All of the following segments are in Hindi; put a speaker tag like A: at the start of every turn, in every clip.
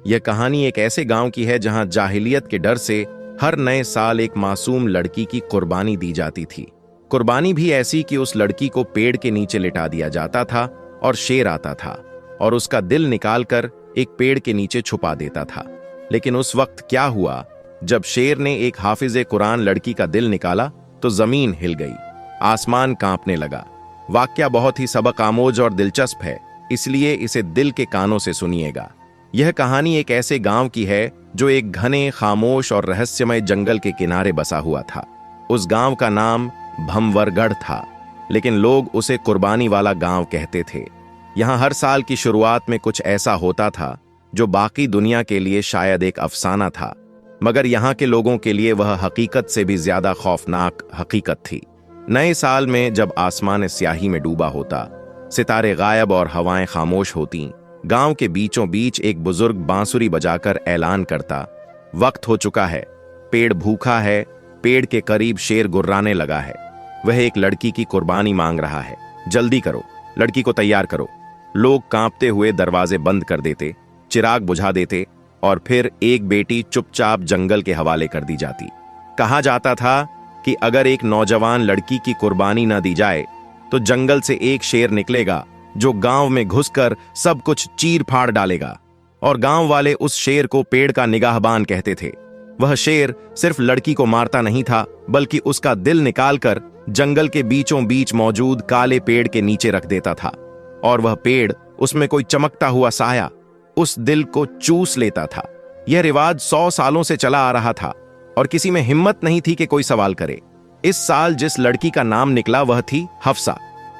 A: यह कहानी एक ऐसे गांव की है जहां जाहिलियत के डर से हर नए साल एक मासूम लड़की की कुर्बानी दी जाती थी। कुर्बानी भी ऐसी कि उस लड़की को पेड़ के नीचे लिटा दिया जाता था और शेर आता था और उसका दिल निकालकर एक पेड़ के नीचे छुपा देता था। लेकिन उस वक्त क्या हुआ, जब शेर ने एक हाफिज कुरान लड़की का दिल निकाला तो जमीन हिल गई, आसमान कांपने लगा। वाक्या बहुत ही सबक आमोज और दिलचस्प है, इसलिए इसे दिल के कानों से सुनिएगा। यह कहानी एक ऐसे गांव की है जो एक घने, खामोश और रहस्यमय जंगल के किनारे बसा हुआ था। उस गांव का नाम भंवरगढ़ था, लेकिन लोग उसे कुर्बानी वाला गांव कहते थे। यहां हर साल की शुरुआत में कुछ ऐसा होता था जो बाकी दुनिया के लिए शायद एक अफसाना था, मगर यहां के लोगों के लिए वह हकीकत से भी ज्यादा खौफनाक हकीकत थी। नए साल में जब आसमान स्याही में डूबा होता, सितारे गायब और हवाएं खामोश होती, गांव के बीचों बीच एक बुजुर्ग बांसुरी बजाकर ऐलान करता, वक्त हो चुका है, पेड़ भूखा है, पेड़ के करीब शेर गुर्राने लगा है, वह एक लड़की की कुर्बानी मांग रहा है, जल्दी करो, लड़की को तैयार करो। लोग कांपते हुए दरवाजे बंद कर देते, चिराग बुझा देते और फिर एक बेटी चुपचाप जंगल के हवाले कर दी जाती। कहा जाता था कि अगर एक नौजवान लड़की की कुर्बानी न दी जाए तो जंगल से एक शेर निकलेगा जो गांव में घुसकर सब कुछ चीर फाड़ डालेगा, और गांव वाले उस शेर को पेड़ का निगाहबान कहते थे। वह शेर सिर्फ लड़की को मारता नहीं था, बल्कि उसका दिल निकालकर जंगल के बीचों बीच मौजूद काले पेड़ के नीचे रख देता था, और वह पेड़, उसमें कोई चमकता हुआ साया, उस दिल को चूस लेता था। यह रिवाज 100 सालों से चला आ रहा था और किसी में हिम्मत नहीं थी कि कोई सवाल करे। इस साल जिस लड़की का नाम निकला वह थी हफ्सा।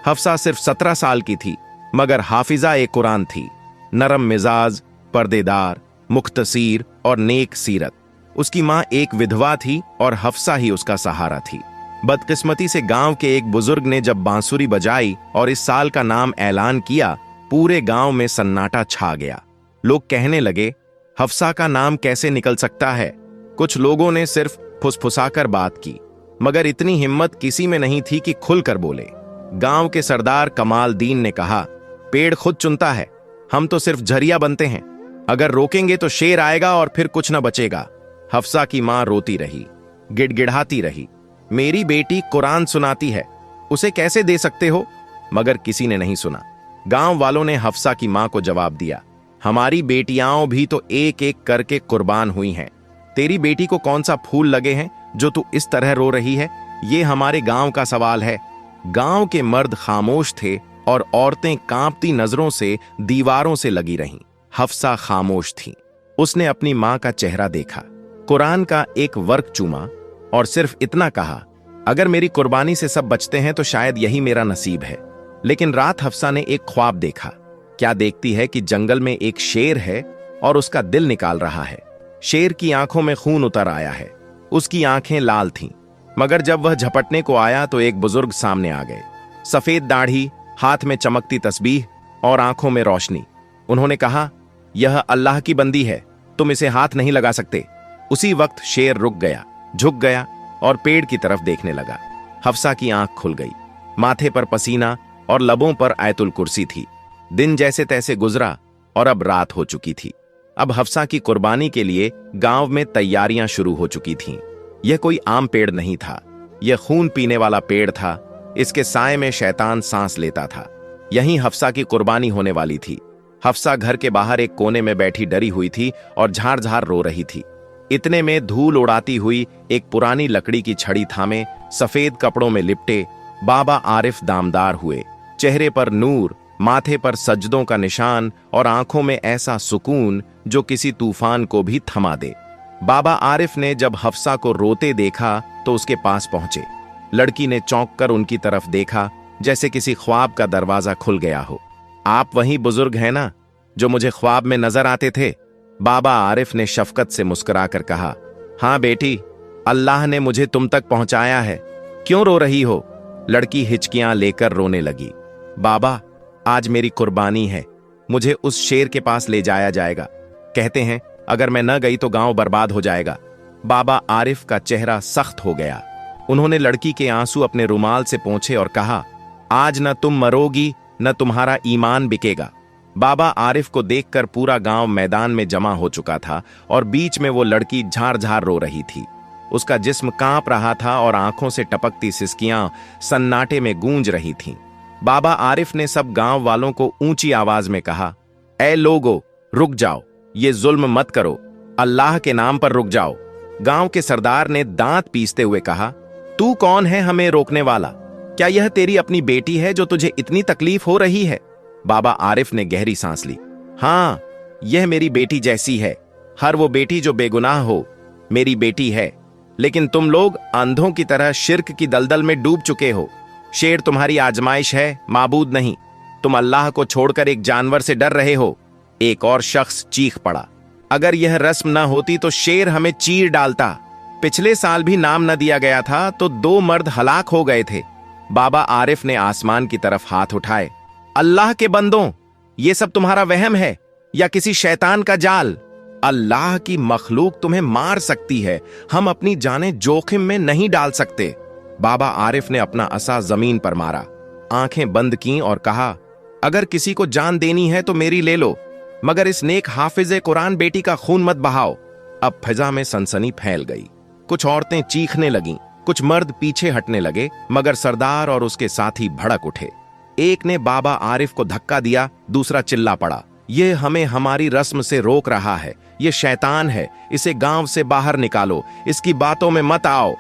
A: हफ्सा सिर्फ 17 साल की थी, मगर हाफिजा ए कुरान थी। नरम मिजाज, पर्देदार, मुख्तसीर और नेक सीरत। उसकी मां एक विधवा थी और हफ्सा ही उसका सहारा थी। बदकिस्मती से गांव के एक बुजुर्ग ने जब बांसुरी बजाई और इस साल का नाम ऐलान किया, पूरे गांव में सन्नाटा छा गया। लोग कहने लगे, हफ्सा का नाम कैसे निकल सकता है। कुछ लोगों ने सिर्फ फुसफुसाकर बात की, मगर इतनी हिम्मत किसी में नहीं थी कि खुलकर बोले। गांव के सरदार कमाल दीन ने कहा, पेड़ खुद चुनता है, हम तो सिर्फ झरिया बनते हैं, अगर रोकेंगे तो शेर आएगा और फिर कुछ न बचेगा। हफ्सा की मां रोती रही, गिड़गिड़ाती रही, मेरी बेटी कुरान सुनाती है, उसे कैसे दे सकते हो। मगर किसी ने नहीं सुना। गांव वालों ने हफ्सा की मां को जवाब दिया, हमारी बेटियां भी तो एक एक करके कुर्बान हुई हैं, तेरी बेटी को कौन सा फूल लगे हैं जो तू इस तरह रो रही है, ये हमारे गांव का सवाल है। गांव के मर्द खामोश थे और औरतें कांपती नजरों से दीवारों से लगी रहीं। हफ्सा खामोश थी। उसने अपनी मां का चेहरा देखा, कुरान का एक वर्क चूमा और सिर्फ इतना कहा, अगर मेरी कुर्बानी से सब बचते हैं तो शायद यही मेरा नसीब है। लेकिन रात हफ्सा ने एक ख्वाब देखा। क्या देखती है कि जंगल में एक शेर है और उसका दिल निकाल रहा है। शेर की आंखों में खून उतर आया है, उसकी आंखें लाल थीं, मगर जब वह झपटने को आया तो एक बुजुर्ग सामने आ गए। सफेद दाढ़ी, हाथ में चमकती तस्बीह और आंखों में रोशनी। उन्होंने कहा, यह अल्लाह की बंदी है, तुम इसे हाथ नहीं लगा सकते। उसी वक्त शेर रुक गया, झुक गया और पेड़ की तरफ देखने लगा। हफ्सा की आंख खुल गई, माथे पर पसीना और लबों पर आयतुल कुर्सी थी। दिन जैसे तैसे गुजरा और अब रात हो चुकी थी। अब हफ्सा की कुर्बानी के लिए गांव में तैयारियां शुरू हो चुकी थीं। यह कोई आम पेड़ नहीं था, यह खून पीने वाला पेड़ था। इसके साए में शैतान सांस लेता था। यहीं हफ्सा की कुर्बानी होने वाली थी। हफ्सा घर के बाहर एक कोने में बैठी डरी हुई थी और झाड़ झाड़ रो रही थी। इतने में धूल उड़ाती हुई एक पुरानी लकड़ी की छड़ी थामे, सफेद कपड़ों में लिपटे बाबा आरिफ दामदार हुए। चेहरे पर नूर, माथे पर सजदों का निशान और आंखों में ऐसा सुकून जो किसी तूफान को भी थमा दे। बाबा आरिफ ने जब हफ्सा को रोते देखा तो उसके पास पहुंचे। लड़की ने चौंक कर उनकी तरफ देखा, जैसे किसी ख्वाब का दरवाजा खुल गया हो। आप वही बुजुर्ग हैं ना जो मुझे ख्वाब में नजर आते थे? बाबा आरिफ ने शफकत से मुस्कुराकर कहा, हाँ बेटी, अल्लाह ने मुझे तुम तक पहुंचाया है। क्यों रो रही हो? लड़की हिचकियां लेकर रोने लगी। बाबा, आज मेरी कुर्बानी है, मुझे उस शेर के पास ले जाया जाएगा। कहते हैं अगर मैं न गई तो गांव बर्बाद हो जाएगा। बाबा आरिफ का चेहरा सख्त हो गया। उन्होंने लड़की के आंसू अपने रुमाल से पोंछे और कहा, आज न तुम मरोगी न तुम्हारा ईमान बिकेगा। बाबा आरिफ को देखकर पूरा गांव मैदान में जमा हो चुका था और बीच में वो लड़की झार झार रो रही थी। उसका जिस्म कांप रहा था और आंखों से टपकती सिसकियां सन्नाटे में गूंज रही थीं। बाबा आरिफ ने सब गांव वालों को ऊंची आवाज में कहा, ऐ लोगो, रुक जाओ, ये जुल्म मत करो, अल्लाह के नाम पर रुक जाओ। गांव के सरदार ने दांत पीसते हुए कहा, तू कौन है हमें रोकने वाला? क्या यह तेरी अपनी बेटी है जो तुझे इतनी तकलीफ हो रही है? बाबा आरिफ ने गहरी सांस ली। हां, यह मेरी बेटी जैसी है, हर वो बेटी जो बेगुनाह हो मेरी बेटी है, लेकिन तुम लोग अंधों की तरह शिर्क की दलदल में डूब चुके हो। शेर तुम्हारी आजमाइश है, माबूद नहीं। तुम अल्लाह को छोड़कर एक जानवर से डर रहे हो। एक और शख्स चीख पड़ा, अगर यह रस्म न होती तो शेर हमें चीर डालता। पिछले साल भी नाम न दिया गया था तो 2 मर्द हलाक हो गए थे। बाबा आरिफ ने आसमान की तरफ हाथ उठाए, अल्लाह के बंदों, ये सब तुम्हारा वहम है या किसी शैतान का जाल? अल्लाह की मखलूक तुम्हें मार सकती है, हम अपनी जानें जोखिम में नहीं डाल सकते। बाबा आरिफ ने अपना असा जमीन पर मारा, आंखें बंद कीं और कहा, अगर किसी को जान देनी है तो मेरी ले लो, मगर इस नेक हाफिज कुरान बेटी का खून मत बहाओ। अब फिजा में सनसनी फैल गई। कुछ औरतें चीखने लगीं, कुछ मर्द पीछे हटने लगे, मगर सरदार और उसके साथी भड़क उठे। एक ने बाबा आरिफ को धक्का दिया, दूसरा चिल्ला पड़ा, ये हमें हमारी रस्म से रोक रहा है, ये शैतान है, इसे गांव से बाहर निकालो, इसकी बातों में मत आओ।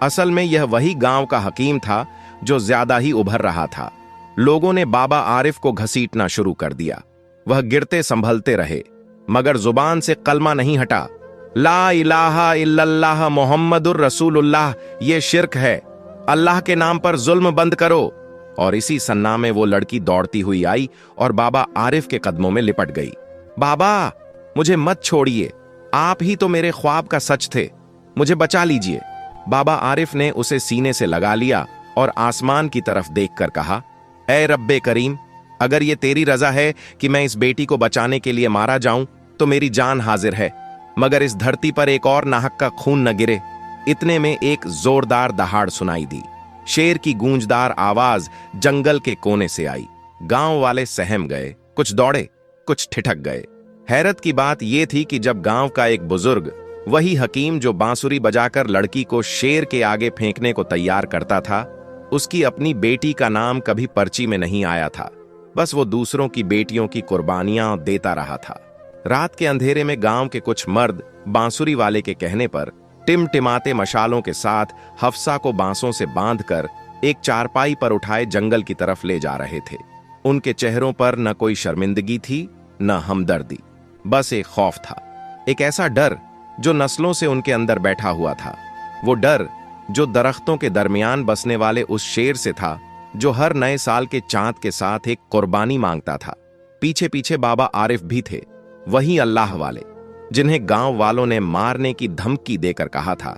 A: असल में यह वही गांव का हकीम था जो ज्यादा ही उभर रहा था। लोगों ने बाबा आरिफ को घसीटना शुरू कर दिया। वह गिरते संभलते रहे, मगर जुबान से कलमा नहीं हटा, ला इलाहा इल्लल्लाह मोहम्मदुर रसूलुल्लाह, ये शिर्क है, अल्लाह के नाम पर जुल्म बंद करो। और इसी सन्ना में वो लड़की दौड़ती हुई आई और बाबा आरिफ के कदमों में लिपट गई। बाबा, मुझे मत छोड़िए, आप ही तो मेरे ख्वाब का सच थे, मुझे बचा लीजिए। बाबा आरिफ ने उसे सीने से लगा लिया और आसमान की तरफ देखकर कहा, ऐ रब्बे करीम, अगर ये तेरी रजा है कि मैं इस बेटी को बचाने के लिए मारा जाऊं तो मेरी जान हाजिर है, मगर इस धरती पर एक और नाहक का खून न गिरे। इतने में एक जोरदार दहाड़ सुनाई दी। शेर की गूंजदार आवाज जंगल के कोने से आई। गांव वाले सहम गए, कुछ दौड़े, कुछ ठिठक गए। हैरत की बात यह थी कि जब गांव का एक बुजुर्ग, वही हकीम जो बांसुरी बजाकर लड़की को शेर के आगे फेंकने को तैयार करता था, उसकी अपनी बेटी का नाम कभी पर्ची में नहीं आया था। बस वो दूसरों की बेटियों की कुर्बानियां देता रहा था। रात के अंधेरे में गांव के कुछ मर्द बांसुरी वाले के कहने पर टिमटिमाते मशालों के साथ हफ्सा को बांसों से बांधकर एक चारपाई पर उठाए जंगल की तरफ ले जा रहे थे। उनके चेहरों पर न कोई शर्मिंदगी थी, न हमदर्दी, बस एक खौफ था, एक ऐसा डर जो नस्लों से उनके अंदर बैठा हुआ था। वो डर जो दरख्तों के दरमियान बसने वाले उस शेर से था जो हर नए साल के चांद के साथ एक कुर्बानी मांगता था। पीछे पीछे बाबा आरिफ भी थे, वही अल्लाह वाले जिन्हें गांव वालों ने मारने की धमकी देकर कहा था,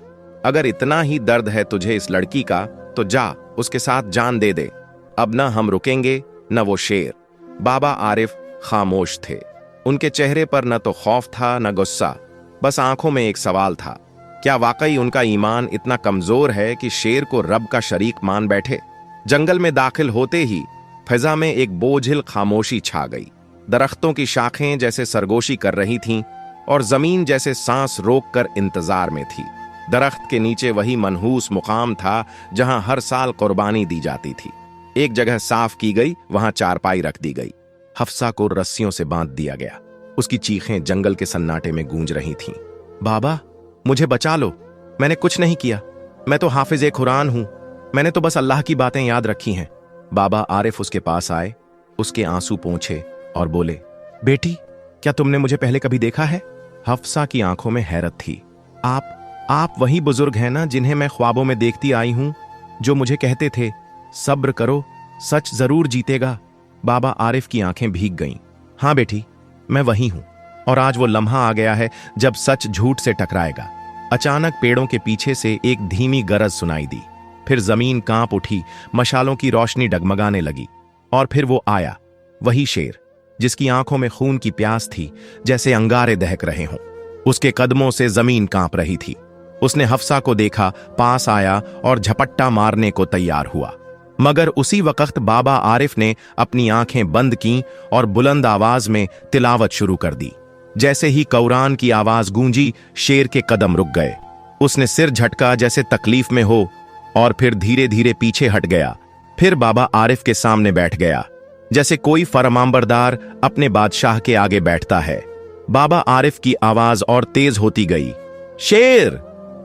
A: अगर इतना ही दर्द है तुझे इस लड़की का तो जा उसके साथ जान दे दे, अब न हम रुकेंगे न वो शेर। बाबा आरिफ खामोश थे। उनके चेहरे पर न तो खौफ था न गुस्सा, बस आंखों में एक सवाल था, क्या वाकई उनका ईमान इतना कमजोर है कि शेर को रब का शरीक मान बैठे? जंगल में दाखिल होते ही फिजा में एक बोझिल खामोशी छा गई। दरख्तों की शाखें जैसे सरगोशी कर रही थीं और जमीन जैसे सांस रोककर इंतजार में थी। दरख्त के नीचे वही मनहूस मुकाम था जहां हर साल कुर्बानी दी जाती थी। एक जगह साफ की गई, वहां चारपाई रख दी गई। हफ्सा को रस्सियों से बांध दिया गया। उसकी चीखें जंगल के सन्नाटे में गूंज रही थीं। बाबा, मुझे बचा लो, मैंने कुछ नहीं किया, मैं तो हाफिज कुरान हूं, मैंने तो बस अल्लाह की बातें याद रखी हैं। बाबा आरिफ उसके पास आए, उसके आंसू पोंछे और बोले, बेटी, क्या तुमने मुझे पहले कभी देखा है? हफ्सा की आंखों में हैरत थी। आप वही बुजुर्ग हैं ना जिन्हें मैं ख्वाबों में देखती आई हूं, जो मुझे कहते थे सब्र करो, सच जरूर जीतेगा। बाबा आरिफ की आंखें भीग गईं। हां बेटी, मैं वही हूं, और आज वो लम्हा आ गया है जब सच झूठ से टकराएगा। अचानक पेड़ों के पीछे से एक धीमी गरज सुनाई दी, फिर जमीन कांप उठी, मशालों की रोशनी डगमगाने लगी, और फिर वो आया, वही शेर जिसकी आंखों में खून की प्यास थी, जैसे अंगारे दहक रहे हों। उसके कदमों से जमीन कांप रही थी। उसने हफ्सा को देखा, पास आया और झपट्टा मारने को तैयार हुआ। मगर उसी वक्त बाबा आरिफ ने अपनी आंखें बंद की और बुलंद आवाज में तिलावत शुरू कर दी। जैसे ही कुरान की आवाज गूंजी, शेर के कदम रुक गए। उसने सिर झटका जैसे तकलीफ में हो और फिर धीरे धीरे पीछे हट गया। फिर बाबा आरिफ के सामने बैठ गया, जैसे कोई फरमाबरदार अपने बादशाह के आगे बैठता है। बाबा आरिफ की आवाज और तेज होती गई। शेर,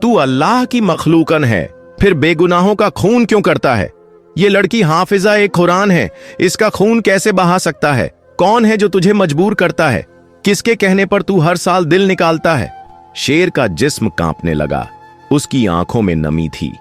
A: तू अल्लाह की मखलूकन है, फिर बेगुनाहों का खून क्यों करता है? ये लड़की हाफिजा एक कुरान है, इसका खून कैसे बहा सकता है? कौन है जो तुझे मजबूर करता है? किसके कहने पर तू हर साल दिल निकालता है? शेर का जिस्म कांपने लगा, उसकी आंखों में नमी थी।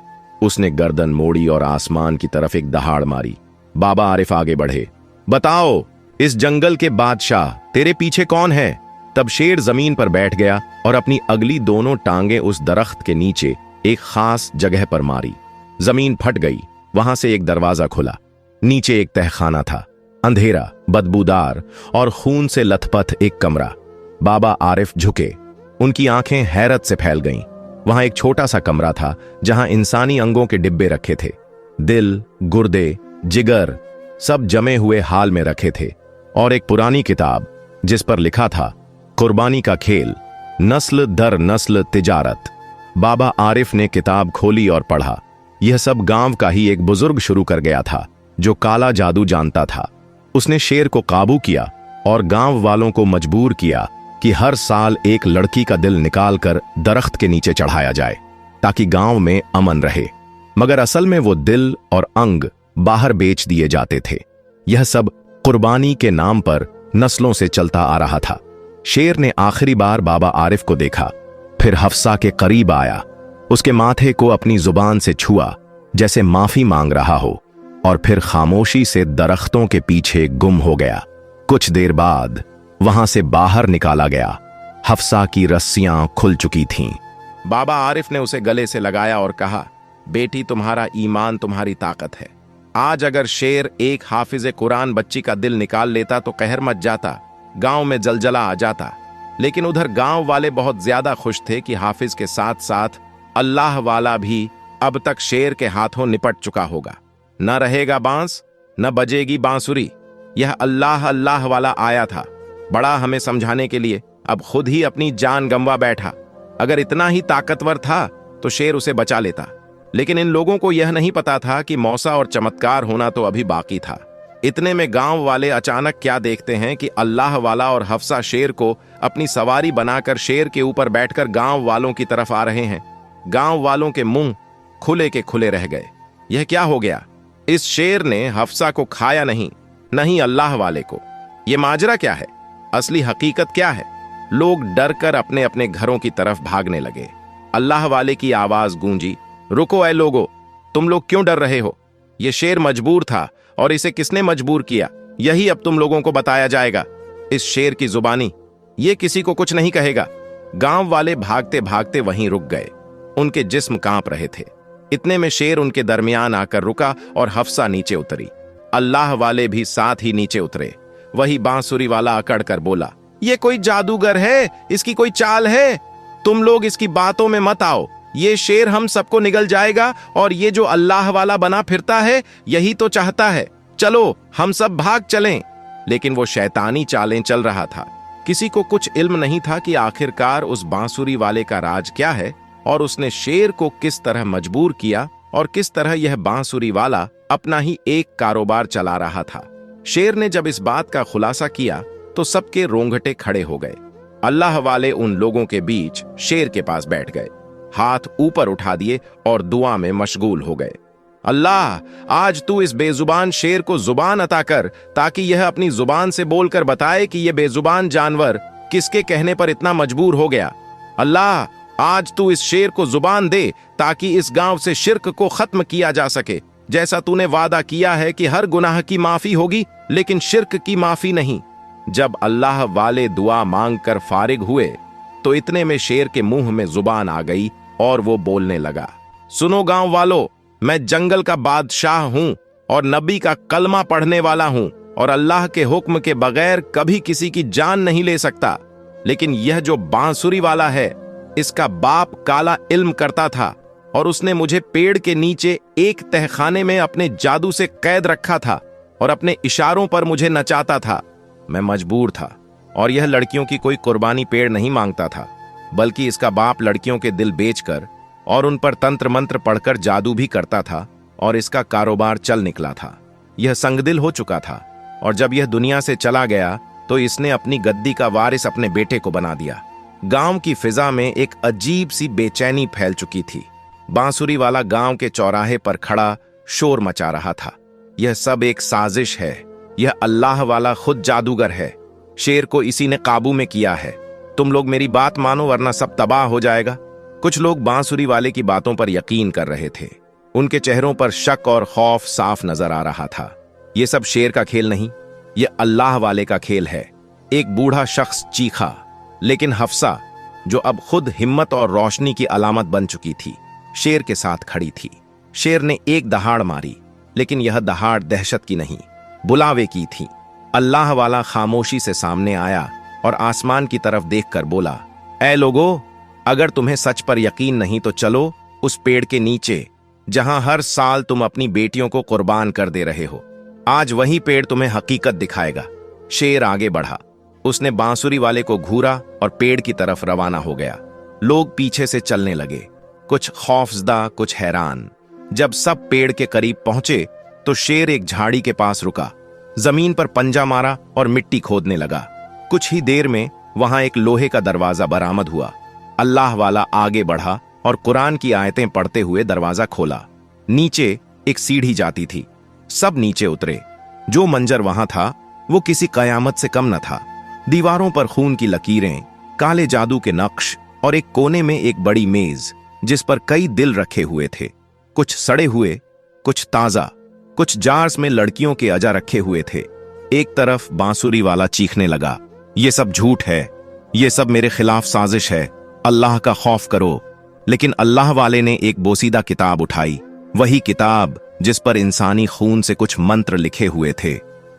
A: उसने गर्दन मोड़ी और आसमान की तरफ एक दहाड़ मारी। बाबा आरिफ आगे बढ़े। बताओ, इस जंगल के बादशाह, तेरे पीछे कौन है? तब शेर जमीन पर बैठ गया और अपनी अगली दोनों टांगे उस दरख्त के नीचे एक खास जगह पर मारी। जमीन फट गई। वहां से एक दरवाजा खुला। नीचे एक तहखाना था, अंधेरा, बदबूदार और खून से लथपथ एक कमरा। बाबा आरिफ झुके, उनकी आंखें हैरत से फैल गईं। वहां एक छोटा सा कमरा था जहां इंसानी अंगों के डिब्बे रखे थे। दिल, गुर्दे, जिगर सब जमे हुए हाल में रखे थे, और एक पुरानी किताब जिस पर लिखा था, कुर्बानी का खेल, नस्ल दर नस्ल तिजारत। बाबा आरिफ ने किताब खोली और पढ़ा। यह सब गांव का ही एक बुजुर्ग शुरू कर गया था जो काला जादू जानता था। उसने शेर को काबू किया और गांव वालों को मजबूर किया कि हर साल एक लड़की का दिल निकालकर दरख्त के नीचे चढ़ाया जाए ताकि गांव में अमन रहे। मगर असल में वो दिल और अंग बाहर बेच दिए जाते थे। यह सब कुर्बानी के नाम पर नस्लों से चलता आ रहा था। शेर ने आखिरी बार बाबा आरिफ को देखा, फिर हफ्सा के करीब आया, उसके माथे को अपनी जुबान से छुआ जैसे माफी मांग रहा हो, और फिर खामोशी से दरख्तों के पीछे गुम हो गया। कुछ देर बाद वहां से बाहर निकाला गया। हफ्सा की रस्सियां खुल चुकी थीं। बाबा आरिफ ने उसे गले से लगाया और कहा, बेटी, तुम्हारा ईमान तुम्हारी ताकत है। आज अगर शेर एक हाफिज कुरान बच्ची का दिल निकाल लेता तो कहर मच जाता, गांव में जलजला आ जाता। लेकिन उधर गांव वाले बहुत ज्यादा खुश थे कि हाफिज के साथ साथ अल्लाह वाला भी अब तक शेर के हाथों निपट चुका होगा। न रहेगा बांस, न बजेगी बांसुरी। यह अल्लाह अल्लाह वाला आया था, बड़ा हमें समझाने के लिए, अब खुद ही अपनी जान गंवा बैठा। अगर इतना ही ताकतवर था तो शेर उसे बचा लेता। लेकिन इन लोगों को यह नहीं पता था कि मौसा और चमत्कार होना तो अभी बाकी था। इतने में गांव वाले अचानक क्या देखते हैं कि अल्लाह वाला और हफ्सा शेर को अपनी सवारी बनाकर शेर के ऊपर बैठकर गांव वालों की तरफ आ रहे हैं। गांव वालों के मुंह खुले के खुले रह गए। यह क्या हो गया? इस शेर ने हफ्सा को खाया नहीं, नहीं अल्लाह वाले को। यह माजरा क्या है? असली हकीकत क्या है? लोग डर कर अपने अपने घरों की तरफ भागने लगे। अल्लाह वाले की आवाज गूंजी, रुको ऐ लोगो, तुम लोग क्यों डर रहे हो? यह शेर मजबूर था, और इसे किसने मजबूर किया, यही अब तुम लोगों को बताया जाएगा। इस शेर की जुबानी, ये किसी को कुछ नहीं कहेगा। गांव वाले भागते भागते वहीं रुक गए। उनके जिस्म कांप रहे थे। इतने में शेर उनके दरमियान आकर रुका और हफ्सा नीचे उतरी। अल्लाह वाले भी साथ ही नीचे उतरे। वही बांसुरी वाला अकड़ कर बोला, ये कोई जादूगर है, इसकी कोई चाल है। तुम लोग इसकी बातों में मत आओ। ये शेर हम सबको निगल जाएगा, और ये जो अल्लाह वाला बना फिरता है यही तो चाहता है। चलो हम सब भाग चलें। लेकिन वो शैतानी चालें चल रहा था। किसी को कुछ इल्म नहीं था कि आखिरकार उस बांसुरी वाले का राज क्या है, और उसने शेर को किस तरह मजबूर किया, और किस तरह यह बांसुरी वाला अपना ही एक कारोबार चला रहा था। शेर ने जब इस बात का खुलासा किया तो सबके रोंगटे खड़े हो गए। अल्लाह वाले उन लोगों के बीच शेर के पास बैठ गए, हाथ ऊपर उठा दिए और दुआ में मशगूल हो गए। अल्लाह, आज तू इस बेजुबान शेर को जुबान अता कर, ताकि यह अपनी जुबान से बोलकर बताए कि यह बेजुबान जानवर किसके कहने पर इतना मजबूर हो गया। अल्लाह, आज तू इस शेर को जुबान दे ताकि इस गांव से शिर्क को खत्म किया जा सके, जैसा तूने वादा किया है कि हर गुनाह की माफी होगी लेकिन शिर्क की माफी नहीं। जब अल्लाह वाले दुआ मांग कर फारिग हुए तो इतने में शेर के मुंह में जुबान आ गई और वो बोलने लगा, सुनो गांव वालों, मैं जंगल का बादशाह हूं और नबी का कलमा पढ़ने वाला हूं, और अल्लाह के हुक्म के बगैर कभी किसी की जान नहीं ले सकता। लेकिन यह जो बांसुरी वाला है, इसका बाप काला इल्म करता था और उसने मुझे पेड़ के नीचे एक तहखाने में अपने जादू से कैद रखा था और अपने इशारों पर मुझे नचाता था। मैं मजबूर था, और यह लड़कियों की कोई कुर्बानी पेड़ नहीं मांगता था, बल्कि इसका बाप लड़कियों के दिल बेचकर और उन पर तंत्र मंत्र पढ़कर जादू भी करता था, और इसका कारोबार चल निकला था। यह संगदिल हो चुका था, और जब यह दुनिया से चला गया तो इसने अपनी गद्दी का वारिस अपने बेटे को बना दिया। गांव की फिजा में एक अजीब सी बेचैनी फैल चुकी थी। बांसुरी वाला गांव के चौराहे पर खड़ा शोर मचा रहा था। यह सब एक साजिश है। यह अल्लाह वाला खुद जादूगर है। शेर को इसी ने काबू में किया है। तुम लोग मेरी बात मानो, वरना सब तबाह हो जाएगा। कुछ लोग बांसुरी वाले की बातों पर यकीन कर रहे थे। उनके चेहरों पर शक और खौफ साफ नजर आ रहा था। यह सब शेर का खेल नहीं, यह अल्लाह वाले का खेल है। एक बूढ़ा शख्स चीखा, लेकिन हफ्सा, जो अब खुद हिम्मत और रोशनी की अलामत बन चुकी थी, शेर के साथ खड़ी थी। शेर ने एक दहाड़ मारी, लेकिन यह दहाड़ दहशत की नहीं, बुलावे की थी। अल्लाह वाला खामोशी से सामने आया और आसमान की तरफ देखकर बोला, ऐ लोगो, अगर तुम्हें सच पर यकीन नहीं तो चलो उस पेड़ के नीचे जहां हर साल तुम अपनी बेटियों को कुर्बान कर दे रहे हो। आज वही पेड़ तुम्हें हकीकत दिखाएगा। शेर आगे बढ़ा। उसने बांसुरी वाले को घूरा और पेड़ की तरफ रवाना हो गया। लोग पीछे से चलने लगे, कुछ खौफजदा, कुछ हैरान। जब सब पेड़ के करीब पहुंचे तो शेर एक झाड़ी के पास रुका, जमीन पर पंजा मारा और मिट्टी खोदने लगा। कुछ ही देर में वहां एक लोहे का दरवाजा बरामद हुआ। अल्लाह वाला आगे बढ़ा और कुरान की आयतें पढ़ते हुए दरवाजा खोला। नीचे एक सीढ़ी जाती थी। सब नीचे उतरे। जो मंजर वहां था वो किसी कयामत से कम न था। दीवारों पर खून की लकीरें, काले जादू के नक्श और एक कोने में एक बड़ी मेज जिस पर कई दिल रखे हुए थे, कुछ सड़े हुए, कुछ ताजा, कुछ जार्स में लड़कियों के अजा रखे हुए थे। एक तरफ बांसुरी वाला चीखने लगा, ये सब झूठ है, ये सब मेरे खिलाफ साजिश है, अल्लाह का खौफ करो। लेकिन अल्लाह वाले ने एक बोसीदा किताब उठाई, वही किताब जिस पर इंसानी खून से कुछ मंत्र लिखे हुए थे।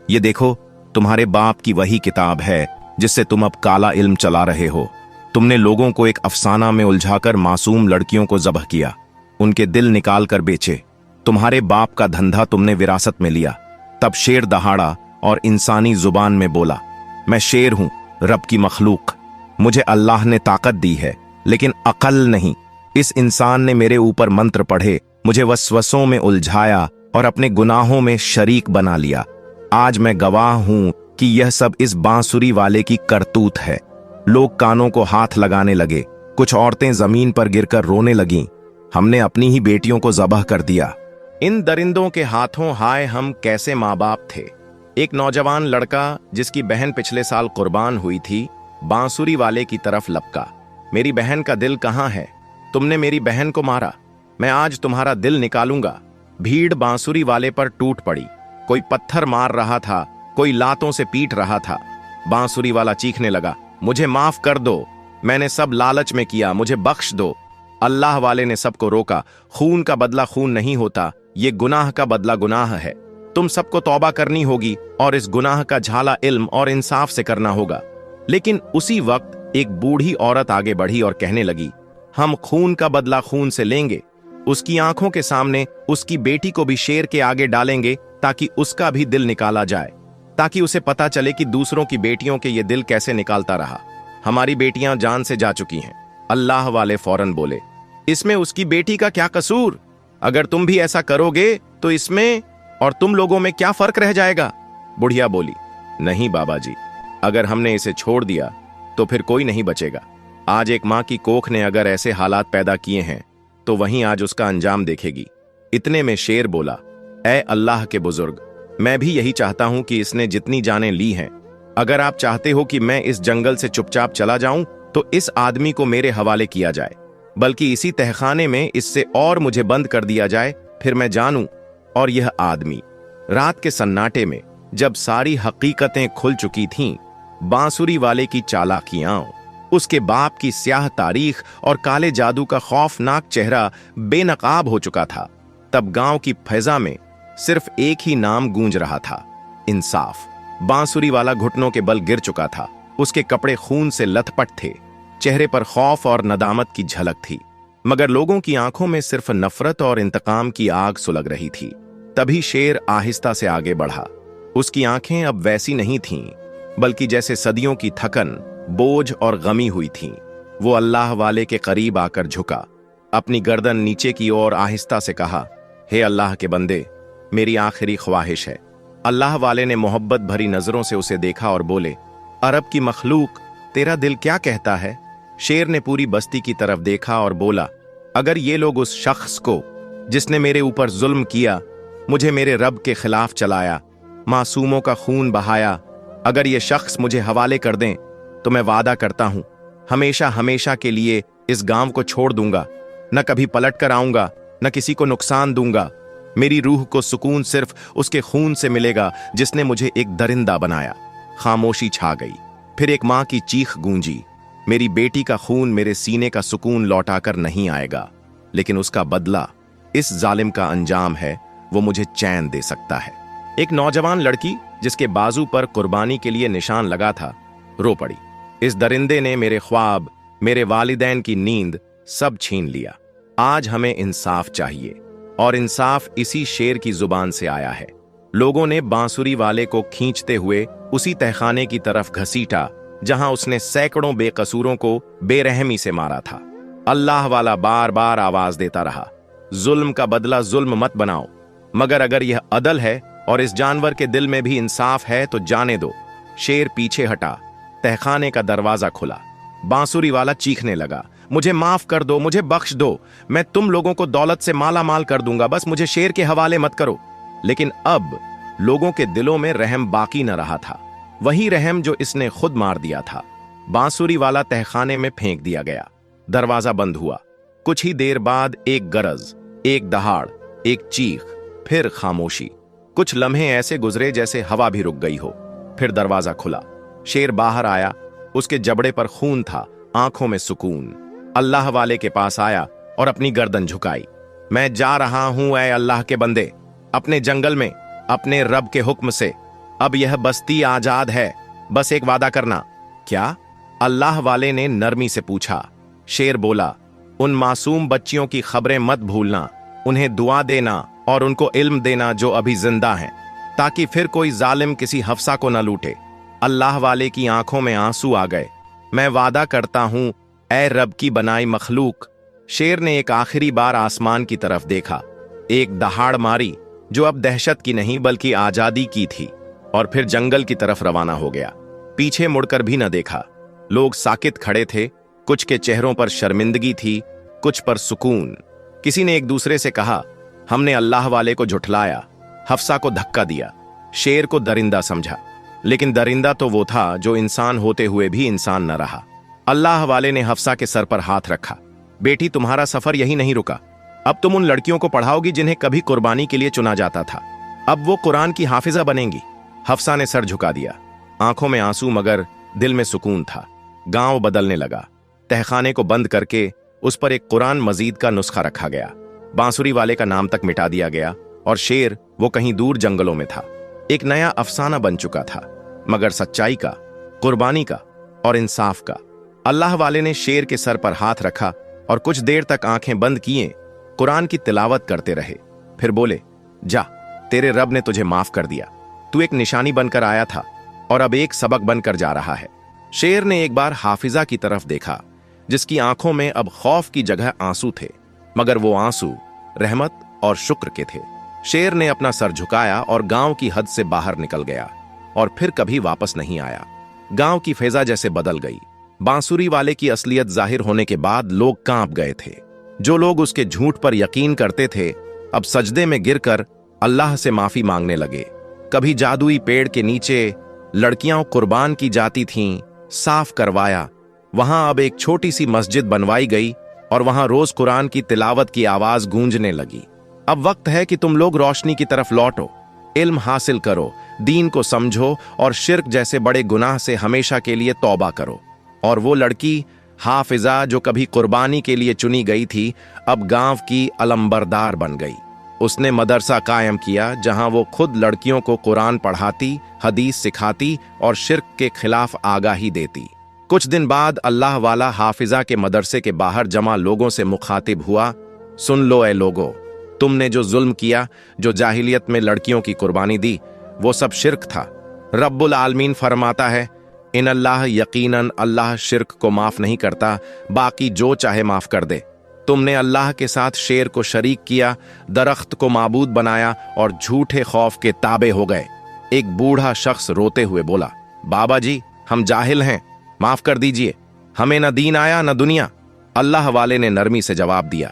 A: ये देखो, तुम्हारे बाप की वही किताब है जिससे तुम अब काला इल्म चला रहे हो। तुमने लोगों को एक अफसाना में उलझाकर मासूम लड़कियों को ज़बह किया, उनके दिल निकाल कर बेचे। तुम्हारे बाप का धंधा तुमने विरासत में लिया। तब शेर दहाड़ा और इंसानी जुबान में बोला, मैं शेर हूं, रब की मखलूक। मुझे अल्लाह ने ताकत दी है, लेकिन अकल नहीं। इस इंसान ने मेरे ऊपर मंत्र पढ़े, मुझे वसवसों में उलझाया और अपने गुनाहों में शरीक बना लिया। आज मैं गवाह हूं कि यह सब इस बांसुरी वाले की करतूत है। लोग कानों को हाथ लगाने लगे। कुछ औरतें जमीन पर गिरकर रोने लगीं। हमने अपनी ही बेटियों को ज़बह कर दिया। इन दरिंदों के हाथों हाय हम कैसे माँ बाप थे। एक नौजवान लड़का जिसकी बहन पिछले साल कुर्बान हुई थी, बांसुरी वाले की तरफ लपका, मेरी बहन का दिल कहाँ है? तुमने मेरी बहन को मारा, मैं आज तुम्हारा दिल निकालूंगा। भीड़ बांसुरी वाले पर टूट पड़ी। कोई पत्थर मार रहा था, कोई लातों से पीट रहा था। बांसुरी वाला चीखने लगा, मुझे माफ कर दो, मैंने सब लालच में किया, मुझे बख्श दो। अल्लाह वाले ने सबको रोका, खून का बदला खून नहीं होता, ये गुनाह का बदला गुनाह है। तुम सबको तौबा करनी होगी और इस गुनाह का झाला इल्म और इंसाफ से करना होगा। लेकिन उसी वक्त एक बूढ़ी औरत आगे बढ़ी और कहने लगी, हम खून का बदला खून से लेंगे। उसकी आंखों के सामने उसकी बेटी को भी शेर के आगे डालेंगे ताकि उसका भी दिल निकाला जाए, ताकि उसे पता चले कि दूसरों की बेटियों के ये दिल कैसे निकालता रहा। हमारी बेटियां जान से जा चुकी हैं। अल्लाह वाले फौरन बोले, इसमें उसकी बेटी का क्या कसूर? अगर तुम भी ऐसा करोगे तो इसमें और तुम लोगों में क्या फर्क रह जाएगा? बुढ़िया बोली, नहीं बाबा जी, अगर हमने इसे छोड़ दिया तो फिर कोई नहीं बचेगा। आज एक माँ की कोख ने अगर ऐसे हालात पैदा किए हैं तो वहीं आज उसका अंजाम देखेगी। इतने में शेर बोला, ऐ अल्लाह के बुजुर्ग, मैं भी यही चाहता हूं कि इसने जितनी जानें ली हैं, अगर आप चाहते हो कि मैं इस जंगल से चुपचाप चला जाऊं तो इस आदमी को मेरे हवाले किया जाए, बल्कि इसी तहखाने में इससे और मुझे बंद कर दिया जाए, फिर मैं जानूं। और यह आदमी रात के सन्नाटे में जब सारी हकीकतें खुल चुकी थीं, बांसुरी वाले की चालाकियां, उसके बाप की स्याह तारीख और काले जादू का खौफनाक चेहरा बेनकाब हो चुका था, तब गांव की फैजा में सिर्फ एक ही नाम गूंज रहा था, इंसाफ। बांसुरी वाला घुटनों के बल गिर चुका था। उसके कपड़े खून से लथपथ थे, चेहरे पर खौफ और नदामत की झलक थी। मगर लोगों की आंखों में सिर्फ नफरत और इंतकाम की आग सुलग रही थी। तभी शेर आहिस्ता से आगे बढ़ा। उसकी आंखें अब वैसी नहीं थीं, बल्कि जैसे सदियों की थकन, बोझ और गमी हुई थीं। वो अल्लाह वाले के करीब आकर झुका, अपनी गर्दन नीचे की ओर आहिस्ता से कहा, हे अल्लाह के बंदे, मेरी आखिरी ख्वाहिश है। अल्लाह वाले ने मोहब्बत भरी नजरों से उसे देखा और बोले, अरब की मखलूक, तेरा दिल क्या कहता है? शेर ने पूरी बस्ती की तरफ देखा और बोला, अगर ये लोग उस शख्स को जिसने मेरे ऊपर जुल्म किया, मुझे मेरे रब के खिलाफ चलाया, मासूमों का खून बहाया, अगर ये शख्स मुझे हवाले कर दें तो मैं वादा करता हूं हमेशा हमेशा के लिए इस गांव को छोड़ दूंगा, न कभी पलट कर आऊंगा, न किसी को नुकसान दूंगा। मेरी रूह को सुकून सिर्फ उसके खून से मिलेगा जिसने मुझे एक दरिंदा बनाया। खामोशी छा गई। फिर एक मां की चीख गूंजी, मेरी बेटी का खून मेरे सीने का सुकून लौटाकर नहीं आएगा, लेकिन उसका बदला, इस जालिम का अंजाम है, वो मुझे चैन दे सकता है। एक नौजवान लड़की जिसके बाजू पर कुर्बानी के लिए निशान लगा था, रो पड़ी। इस दरिंदे ने मेरे ख्वाब, मेरे वालिदैन की नींद सब छीन लिया। आज हमें इंसाफ चाहिए, और इंसाफ इसी शेर की जुबान से आया है। लोगों ने बांसुरी वाले को खींचते हुए उसी तहखाने की तरफ घसीटा जहां उसने सैकड़ों बेकसूरों को बेरहमी से मारा था। अल्लाह वाला बार बार आवाज देता रहा, जुल्म का बदला जुल्म मत बनाओ, मगर अगर यह अदल है और इस जानवर के दिल में भी इंसाफ है तो जाने दो। शेर पीछे हटा, तहखाने का दरवाजा खुला। बांसुरी वाला चीखने लगा, मुझे माफ कर दो, मुझे बख्श दो, मैं तुम लोगों को दौलत से माला माल कर दूंगा, बस मुझे शेर के हवाले मत करो। लेकिन अब लोगों के दिलों में रहम बाकी न रहा था, वही रहम जो इसने खुद मार दिया था। बांसुरी वाला तहखाने में फेंक दिया गया। दरवाजा बंद हुआ। कुछ ही देर बाद एक गरज, एक दहाड़, एक चीख, फिर खामोशी। कुछ लम्हे ऐसे गुजरे जैसे हवा भी रुक गई हो। फिर दरवाजा खुला। शेर बाहर आया। उसके जबड़े पर खून था, आंखों में सुकून। अल्लाह वाले के पास आया और अपनी गर्दन झुकाई। मैं जा रहा हूं ऐ अल्लाह के बंदे, अपने जंगल में, अपने रब के हुक्म से। अब यह बस्ती आजाद है, बस एक वादा करना। क्या? अल्लाह वाले ने नरमी से पूछा। शेर बोला, उन मासूम बच्चियों की खबरें मत भूलना, उन्हें दुआ देना और उनको इल्म देना जो अभी जिंदा हैं, ताकि फिर कोई जालिम किसी हफ्सा को न लूटे। अल्लाह वाले की आंखों में आंसू आ गए। मैं वादा करता हूं ऐ रब की बनाई मखलूक। शेर ने एक आखिरी बार आसमान की तरफ देखा, एक दहाड़ मारी जो अब दहशत की नहीं बल्कि आजादी की थी, और फिर जंगल की तरफ रवाना हो गया। पीछे मुड़कर भी न देखा। लोग साकित खड़े थे, कुछ के चेहरों पर शर्मिंदगी थी, कुछ पर सुकून। किसी ने एक दूसरे से कहा, हमने अल्लाह वाले को झुठलाया, हफ्सा को धक्का दिया, शेर को दरिंदा समझा। लेकिन दरिंदा तो वो था जो इंसान होते हुए भी इंसान न रहा। अल्लाह वाले ने हफ्सा के सर पर हाथ रखा। बेटी, तुम्हारा सफर यही नहीं रुका। अब तुम उन लड़कियों को पढ़ाओगी जिन्हें कभी कुर्बानी के लिए चुना जाता था। अब वो कुरान की हाफिजा बनेंगी। हफ्सा ने सर झुका दिया। आंखों में आंसू मगर दिल में सुकून था। गांव बदलने लगा। तहखाने को बंद करके उस पर एक कुरान मजीद का नुस्खा रखा गया। बांसुरी वाले का नाम तक मिटा दिया गया और शेर वो कहीं दूर जंगलों में था। एक नया अफसाना बन चुका था, मगर सच्चाई का, कुर्बानी का और इंसाफ का। अल्लाह वाले ने शेर के सर पर हाथ रखा और कुछ देर तक आंखें बंद किए कुरान की तिलावत करते रहे। फिर बोले, जा, तेरे रब ने तुझे माफ कर दिया। तू एक निशानी बनकर आया था और अब एक सबक बनकर जा रहा है। शेर ने एक बार हाफिजा की तरफ देखा, जिसकी आंखों में अब खौफ की जगह आंसू थे, मगर वो आंसू रहमत और शुक्र के थे। शेर ने अपना सर झुकाया और गांव की हद से बाहर निकल गया और फिर कभी वापस नहीं आया। गांव की फिजा जैसे बदल गई। बांसुरी वाले की असलियत जाहिर होने के बाद लोग कांप गए थे। जो लोग उसके झूठ पर यकीन करते थे, अब सजदे में गिरकर अल्लाह से माफी मांगने लगे। कभी जादुई पेड़ के नीचे लड़कियां कुर्बान की जाती थीं, साफ करवाया। वहां अब एक छोटी सी मस्जिद बनवाई गई और वहां रोज कुरान की तिलावत की आवाज गूंजने लगी। अब वक्त है कि तुम लोग रोशनी की तरफ लौटो, इल्म हासिल करो, दीन को समझो और शिर्क जैसे बड़े गुनाह से हमेशा के लिए तौबा करो। और वो लड़की हाफिजा जो कभी कुर्बानी के लिए चुनी गई थी, अब गांव की अलंबरदार बन गई। उसने मदरसा कायम किया जहां वो खुद लड़कियों को कुरान पढ़ाती, हदीस सिखाती और शिर्क के खिलाफ आगाही देती। कुछ दिन बाद अल्लाह वाला हाफिजा के मदरसे के बाहर जमा लोगों से मुखातिब हुआ, सुन लो ए लोगो, तुमने जो जुल्म किया, जो जाहिलियत में लड़कियों की कुर्बानी दी, वो सब शिर्क था। रब्बुल आलमीन फरमाता है, इन अल्लाह यकीनन अल्लाह शिर्क को माफ नहीं करता, बाकी जो चाहे माफ कर दे। तुमने अल्लाह के साथ शेर को शरीक किया, दरख्त को माबूद बनाया और झूठे खौफ के ताबे हो गए। एक बूढ़ा शख्स रोते हुए बोला, बाबा जी, हम जाहिल हैं, माफ कर दीजिए, हमें न दीन आया न दुनिया। अल्लाह वाले ने नरमी से जवाब दिया,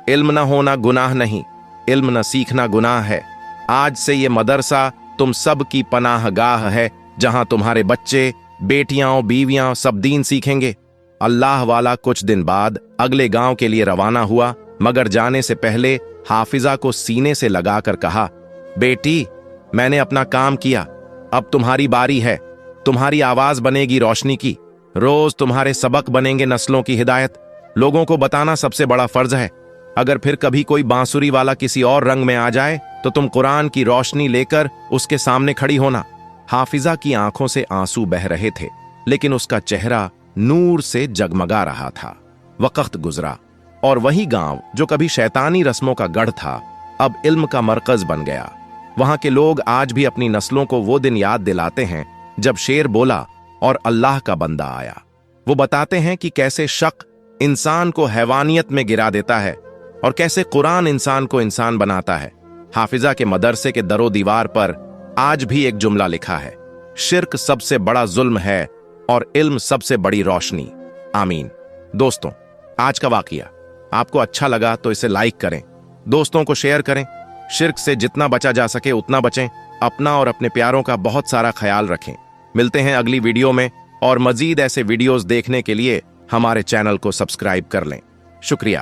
A: इल्म न होना गुनाह नहीं, इल्म न सीखना गुनाह है। आज से ये मदरसा तुम सब की पनाहगाह है, जहां तुम्हारे बच्चे, बेटियां, बीवियां सब दीन सीखेंगे। अल्लाह वाला कुछ दिन बाद अगले गांव के लिए रवाना हुआ, मगर जाने से पहले हाफिजा को सीने से लगाकर कहा, बेटी, मैंने अपना काम किया, अब तुम्हारी बारी है। तुम्हारी आवाज बनेगी रोशनी की, रोज तुम्हारे सबक बनेंगे नस्लों की हिदायत। लोगों को बताना सबसे बड़ा फर्ज है। अगर फिर कभी कोई बांसुरी वाला किसी और रंग में आ जाए तो तुम कुरान की रोशनी लेकर उसके सामने खड़ी होना। हाफिजा की आंखों से आंसू बह रहे थे, लेकिन उसका चेहरा नूर से जगमगा रहा था। वक्त गुजरा और वही गांव जो कभी शैतानी रस्मों का गढ़ था, अब इल्म का मरकज बन गया। वहां के लोग आज भी अपनी नस्लों को वो दिन याद दिलाते हैं जब शेर बोला और अल्लाह का बंदा आया। वो बताते हैं कि कैसे शक इंसान को हैवानियत में गिरा देता है और कैसे कुरान इंसान को इंसान बनाता है। हाफिजा के मदरसे के दरो दीवार पर आज भी एक जुमला लिखा है, शिर्क सबसे बड़ा जुल्म है और इल्म सबसे बड़ी रोशनी। आमीन। दोस्तों, आज का वाकया आपको अच्छा लगा तो इसे लाइक करें, दोस्तों को शेयर करें। शिर्क से जितना बचा जा सके उतना बचें। अपना और अपने प्यारों का बहुत सारा ख्याल रखें। मिलते हैं अगली वीडियो में, और मजीद ऐसे वीडियोस देखने के लिए हमारे चैनल को सब्सक्राइब कर लें। शुक्रिया।